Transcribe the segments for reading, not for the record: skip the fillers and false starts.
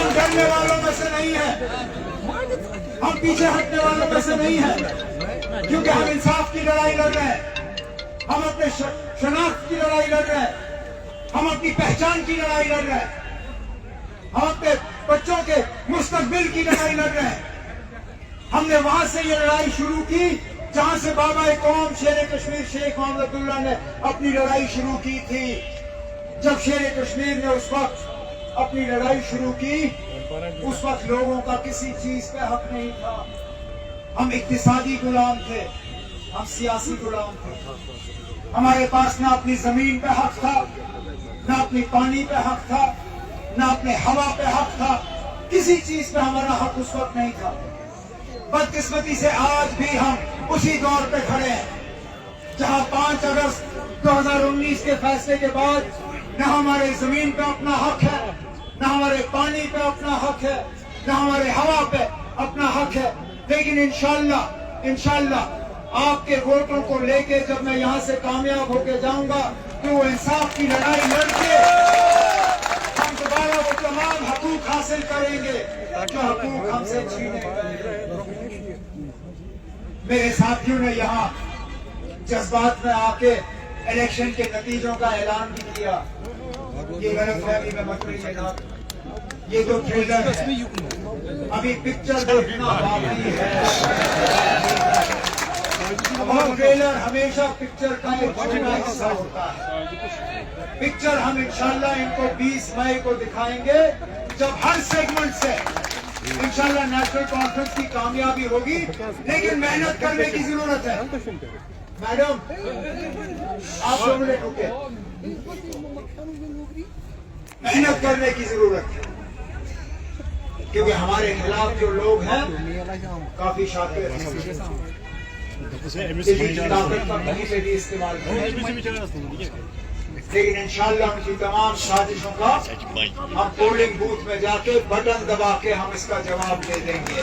ہم ڈرنے والوں میں سے نہیں ہیں، ہم پیچھے ہٹنے والوں میں سے نہیں ہیں، کیونکہ ہم انصاف کی لڑائی لڑ رہے ہیں، ہم اپنے شناخت کی لڑائی لڑ رہے ہیں، ہم اپنی پہچان کی لڑائی لڑ رہے ہیں، ہم اپنے بچوں کے مستقبل کی لڑائی لڑ رہے ہیں۔ ہم نے وہاں سے یہ لڑائی شروع کی جہاں سے بابا قوم شیر کشمیر شیخ محمد عبداللہ نے اپنی لڑائی شروع کی تھی۔ جب شیر کشمیر نے اس وقت اپنی لڑائی شروع کی، اس وقت لوگوں کا کسی چیز پہ حق نہیں تھا۔ ہم اقتصادی غلام تھے، ہم سیاسی غلام تھے، ہمارے پاس نہ اپنی زمین پہ حق تھا، نہ اپنی پانی پہ حق تھا، نہ اپنے ہوا پہ حق تھا، کسی چیز پہ ہمارا حق اس وقت نہیں تھا۔ بدقسمتی سے آج بھی ہم اسی دور پہ کھڑے ہیں جہاں 5 اگست 2019 کے فیصلے کے بعد نہ ہمارے زمین پہ اپنا حق ہے، نہ ہمارے پانی پہ اپنا حق ہے، نہ ہمارے ہوا پہ اپنا حق ہے۔ لیکن انشاءاللہ آپ کے ووٹوں کو لے کے جب میں یہاں سے کامیاب ہو کے جاؤں گا تو وہ انصاف کی لڑائی لڑ کے ہم دوبارہ وہ تمام حقوق حاصل کریں گے جو حقوق ہم سے چھینے گئے۔ میرے ساتھیوں نے یہاں جذبات میں آ کے الیکشن کے نتیجوں کا اعلان بھی کیا۔ یہ غلط فہمی میں مت رہیے گا، یہ تو ٹریلر ہے، ابھی پکچر دیکھنا باقی ہے۔ اور ٹریلر ہمیشہ پکچر کا ایک چھوٹا حصہ ہوتا ہے۔ پکچر ہم انشاءاللہ ان کو 20 مئی کو دکھائیں گے جب ہر سیگمنٹ سے انشاءاللہ نیشنل کانفرنس کی کامیابی ہوگی، لیکن محنت کرنے کی ضرورت ہے۔ میڈم آپ لوگوں نے رکے، محنت کرنے کی ضرورت ہے کیونکہ ہمارے خلاف جو لوگ ہیں کافی شاطر ہیں، طاقت کا کہیں پہ بھی استعمال کریں، لیکن انشاءاللہ ان کی تمام سازشوں کا ہم پولنگ بوتھ میں جا کے بٹن دبا کے ہم اس کا جواب دے دیں گے۔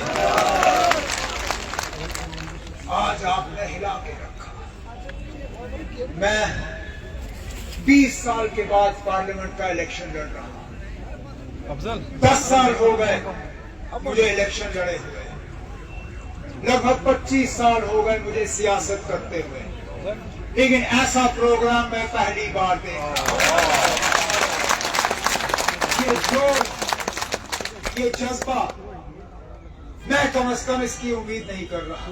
آج آپ نے ہلا کے رکھا، میں 20 سال کے بعد پارلیمنٹ کا الیکشن لڑ رہا ہوں۔ 10 سال ہو گئے مجھے الیکشن لڑے ہوئے، لگ بھگ 25 سال ہو گئے مجھے سیاست کرتے ہوئے، لیکن ایسا پروگرام میں پہلی بار دیکھا۔ یہ جوش، یہ جذبہ، میں کم از کم اس کی امید نہیں کر رہا،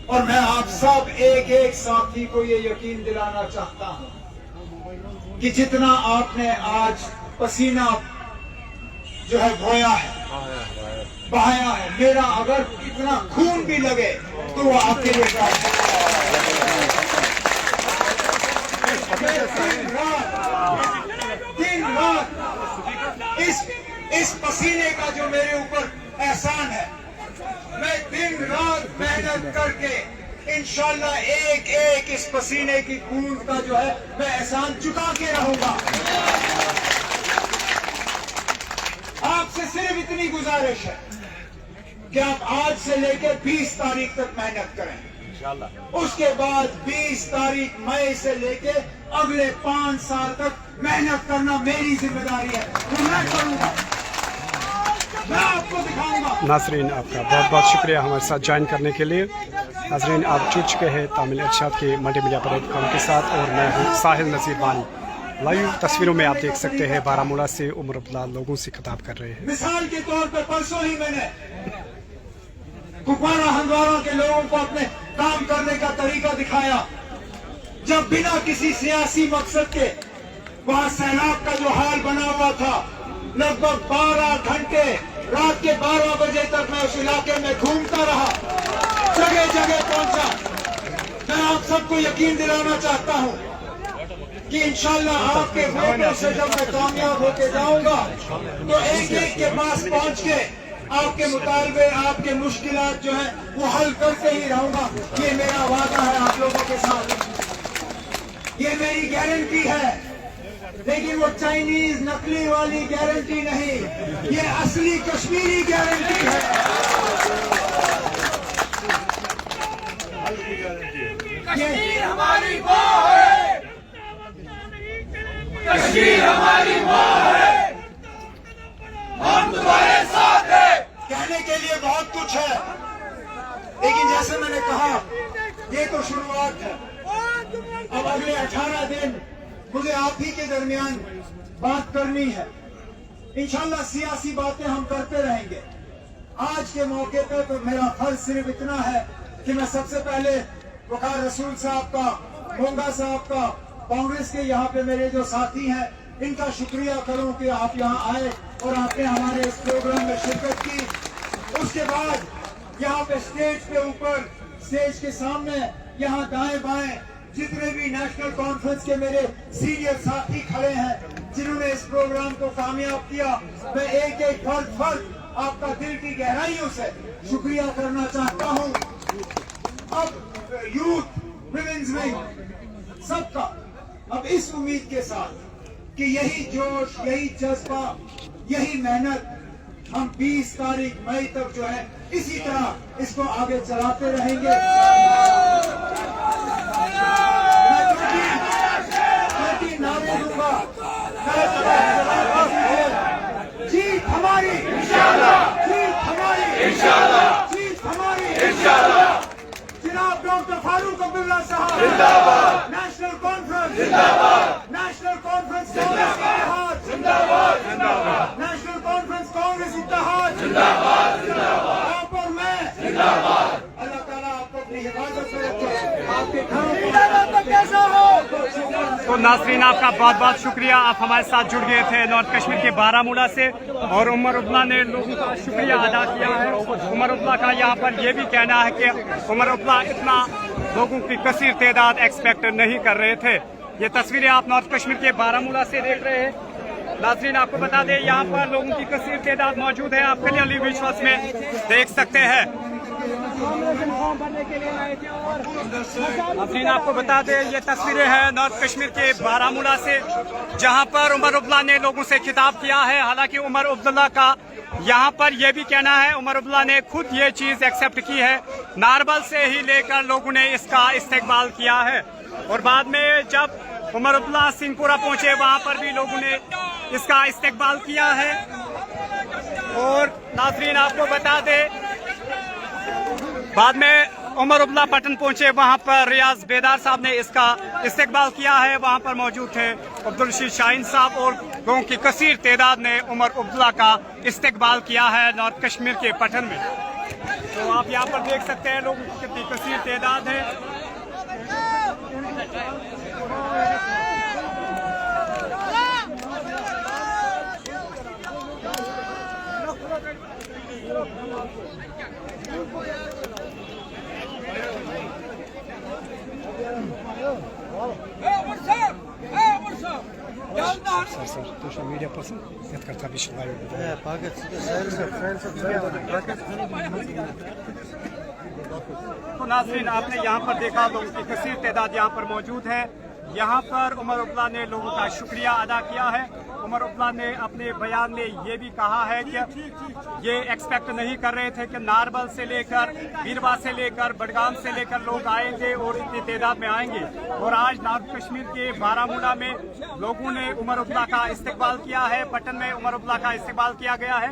اور میں آپ سب ایک ایک ساتھی کو یہ یقین دلانا چاہتا ہوں کہ جتنا آپ نے آج پسینہ جو ہے دھویا ہے، بہایا ہے، میرا اگر اتنا خون بھی لگے تو وہ آپ کے لیے کافی دن رات اس پسینے کا جو میرے اوپر احسان ہے، میں دن رات محنت کر کے انشاءاللہ ایک ایک اس پسینے کی بوند کا جو ہے میں احسان چکا کے رہوں گا۔ آپ سے صرف اتنی گزارش ہے کہ آپ آج سے لے کے 20 تاریخ تک محنت کریں، اس کے بعد 20 تاریخ مئی سے لے کے اگلے 5 سال تک محنت کرنا میری ذمہ داری ہے، تو میں کروں گا، میں آپ کو دکھاؤں گا۔ ناظرین آپ کا بہت بہت شکریہ ہمارے ساتھ جوائن کرنے کے لیے۔ ناظرین آپ جڑ چکے ہیں تامل ارشاد کے ملٹی میڈیا پلیٹفارم کے ساتھ، اور میں ہوں ساحل نذیر بانی۔ لائیو تصویروں میں آپ دیکھ سکتے ہیں بارہمولہ سے عمر عبداللہ لوگوں سے خطاب کر رہے ہیں۔ مثال کے طور پر پرسوں ہی میں نے کپوارہ ہندوارہ کے لوگوں کو اپنے کام کرنے کا طریقہ دکھایا، جب بنا کسی سیاسی مقصد کے وہاں سیلاب کا جو حال بنا ہوا تھا، لگ بھگ 12 گھنٹے رات کے 12 بجے تک میں اس علاقے میں گھومتا رہا، جگہ جگہ پہنچا۔ میں آپ سب کو یقین دلانا چاہتا ہوں کہ انشاءاللہ آپ کے ووٹوں سے جب میں کامیاب ہو کے جاؤں گا تو ایک ایک کے پاس پہنچ کے آپ کے مطالبے، آپ کے مشکلات جو ہیں وہ حل کرتے ہی رہوں گا۔ یہ میرا وعدہ ہے آپ لوگوں کے ساتھ، یہ میری گارنٹی ہے، لیکن وہ چائنیز نقلی والی گارنٹی نہیں، یہ اصلی کشمیری گارنٹی ہے۔ کشمیر ہماری ماں ہے، کشمیر ہماری ماں ہے، कुछ है, लेकिन जैसे मैंने कहा ये तो शुरुआत है। अब अगले 18 दिन मुझे आप ही के दरमियान बात करनी है। इंशाल्लाह सियासी बातें हम करते रहेंगे। आज के मौके पर तो मेरा फर्ज सिर्फ इतना है कि मैं सबसे पहले वकार रसूल साहब का, मोंगा साहब का, कांग्रेस के यहाँ पे मेरे जो साथी हैं, इनका शुक्रिया करूं कि आप यहाँ आए और आपने हमारे इस प्रोग्राम में शिरकत की। उसके बाद यहाँ पे स्टेज पे ऊपर, स्टेज के सामने, यहाँ दाएं बाएं जितने भी नेशनल कॉन्फ्रेंस के मेरे सीनियर साथी खड़े हैं जिन्होंने इस प्रोग्राम को कामयाब किया, मैं एक एक फर्द आपका दिल की गहराइयों से शुक्रिया करना चाहता हूँ। अब यूथ, विमेंस विंग, सबका अब इस उम्मीद के साथ कि यही जोश, यही जज्बा, यही मेहनत हम 20 तारीख मई तक जो है इसी तरह इसको आगे चलाते रहेंगे। मैं नारे दूंगा, जीत हमारी इंशाल्लाह, जीत हमारी इंशाल्लाह, जीत हमारी इंशाल्लाह। जनाब डॉक्टर फारूक अब्दुल्ला साहब जिंदाबाद, नेशनल कॉन्फ्रेंस जिंदाबाद, नेशनल कॉन्फ्रेंस कांग्रेस इत्तेहाद जिंदाबाद, जिंदाबाद, नेशनल कॉन्फ्रेंस कांग्रेस इत्तेहाद जिंदाबाद, जिंदाबाद, आप और मैं जिंदाबाद। अल्लाह ताला आपको अपनी हिफाजत में रखे, आपके घरों को कैसा हो। तो नाज़रीन, आपका बहुत बहुत शुक्रिया, आप हमारे साथ जुड़ गए थे नॉर्थ कश्मीर के बारामूला से। और उमर अब्दुल्ला ने लोगों का शुक्रिया अदा किया है। उमर अब्दुल्ला का यहाँ पर यह भी कहना है कि उमर अब्दुल्ला इतना लोगों की कसीर तादाद एक्सपेक्ट नहीं कर रहे थे। ये तस्वीरें आप नॉर्थ कश्मीर के बारामूला से देख रहे हैं। नाज़रीन, आपको बता दें यहाँ पर लोगों की कसीर तादाद मौजूद है, आप क्लियरली विजुअल्स में देख सकते हैं। नाज़रीन, आपको बता दें ये तस्वीरें हैं नॉर्थ कश्मीर के बारामूला से, जहां पर उमर अब्दुल्ला ने लोगों से खिताब किया है। हालांकि उमर अब्दुल्ला का यहां पर यह भी कहना है, उमर अब्दुल्ला ने खुद ये चीज एक्सेप्ट की है, नारबल से ही लेकर लोगों ने इसका इस्तेकबाल किया है। और बाद में जब उमर अब्दुल्ला सिंहपुरा पहुंचे, वहां पर भी लोगों ने इसका इस्तेकबाल किया है। और नाज़रीन, आपको बता दें बाद में उमर अब्दुल्ला पटन पहुंचे, वहां पर रियाज बेदार साहब ने इसका इस्तेकबाल किया है। वहां पर मौजूद थे अब्दुल रशीद शाहीन साहब और लोगों की कसीर तादाद ने उमर अब्दुल्ला का इस्तेकबाल किया है नॉर्थ कश्मीर के पटन में। तो आप यहाँ पर देख सकते हैं लोगों की कितनी कसीर तादाद है। सोशल मीडिया पर्सन करता भी तो नाज़रीन, आपने यहाँ पर देखा लोगों की कसीर तादाद यहाँ पर मौजूद है। यहाँ पर उमर अब्दुल्ला ने लोगों का शुक्रिया अदा किया है। उमर अब्दुल्ला ने अपने बयान में ये भी कहा है कि ये एक्सपेक्ट नहीं कर रहे थे कि नारबल से लेकर, बीरवा से लेकर, बडगाम से लेकर लोग आएंगे और इतनी तादाद में आएंगे। और आज नॉर्थ कश्मीर के बारामूला में लोगों ने उमर अब्दुल्ला का इस्तेकबाल किया है। पटन में उमर अब्दुल्ला का इस्तेकबाल किया गया है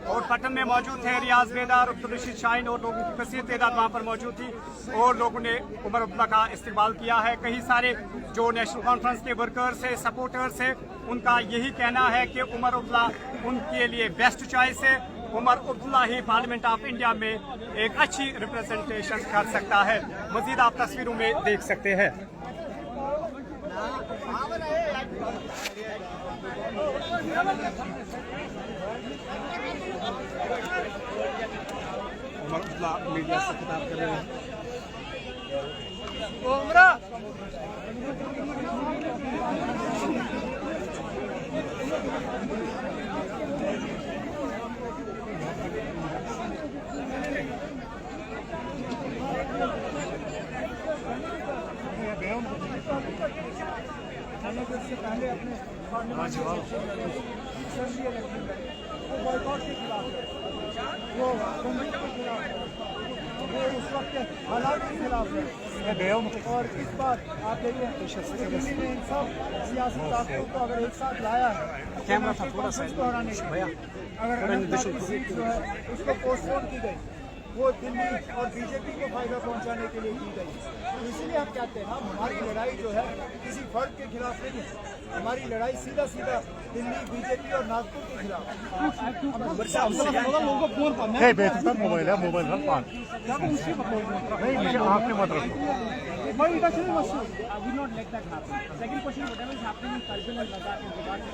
और पटन में मौजूद थे रियाज बेदार, अब्दुल रशीद शाहीन और लोगों की कसीर तादाद वहाँ पर मौजूद थी और लोगों ने उमर अब्दुल्ला का इस्तेकबाल किया है। कई सारे जो नेशनल कॉन्फ्रेंस के वर्कर्स है, सपोर्टर्स है, उनका यही कहना है कि उमर अब्दुल्ला उनके लिए बेस्ट चॉइस है। उमर अब्दुल्ला ही पार्लियामेंट ऑफ इंडिया में एक अच्छी रिप्रेजेंटेशन कर सकता है। मजीद आप तस्वीरों में देख सकते हैं। उमर अब्दुल्ला मीडिया से खिताब कर रहे हैं। पहले अपने बॉयकॉट के खिलाफ वो गवर्नमेंट के खिलाफ वो उस वक्त के हालात के खिलाफ है। और इस बार आप देखिए दिल्ली ने इन सब सियासी ताकतों को अगर एक साथ लाया है, कैमरा था थोड़ा सा अगर सीट जो है उसको पोस्टपोन की गई वो दिल्ली और बीजेपी को फायदा पहुंचाने के लिए की गई। तो इसीलिए हम कहते हैं ना, हमारी लड़ाई जो है किसी फर्द के खिलाफ नहीं है, हमारी लड़ाई सीधा सीधा दिल्ली बीजेपी और नागपुर के खिलाफ है। बेहतर मोबाइल है, मोबाइल है पान नहीं, मुझे आँख में मत रखो। I will not let that happen. Second question, whatever is happening in Kargil and Ladakh in regard to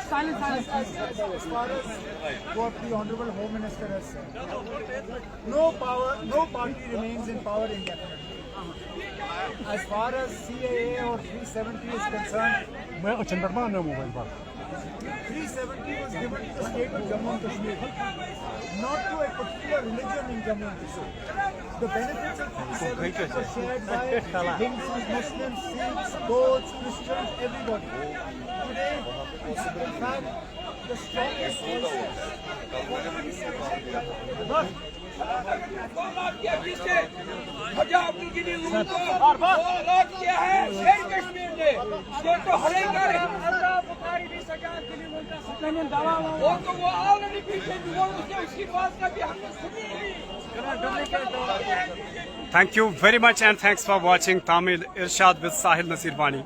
silence. As far as what the Honorable Home Minister has said, no party remains in power indefinitely. As far as CAA or 370 is concerned, मैं चंद्रमा ने mobile पर 370 was given to the state of Jammu and Kashmir, not to a particular religion in Jammu and Kashmir. The benefits of 370 were shared by Hindus, Muslims, Sikhs, Bauds, Christians, everybody. Today, it's in fact the strongest voices for 370. Punjab की गिनी लोगों को alert किया है शेर कश्मीर ने ये तो हरेगा वो तो वो ऑलरेडी पीछे उसकी बात का भी हमने सुनी नहीं। Thank you very much and thanks for watching Tamil Irshad with Sahil Nasir Wani.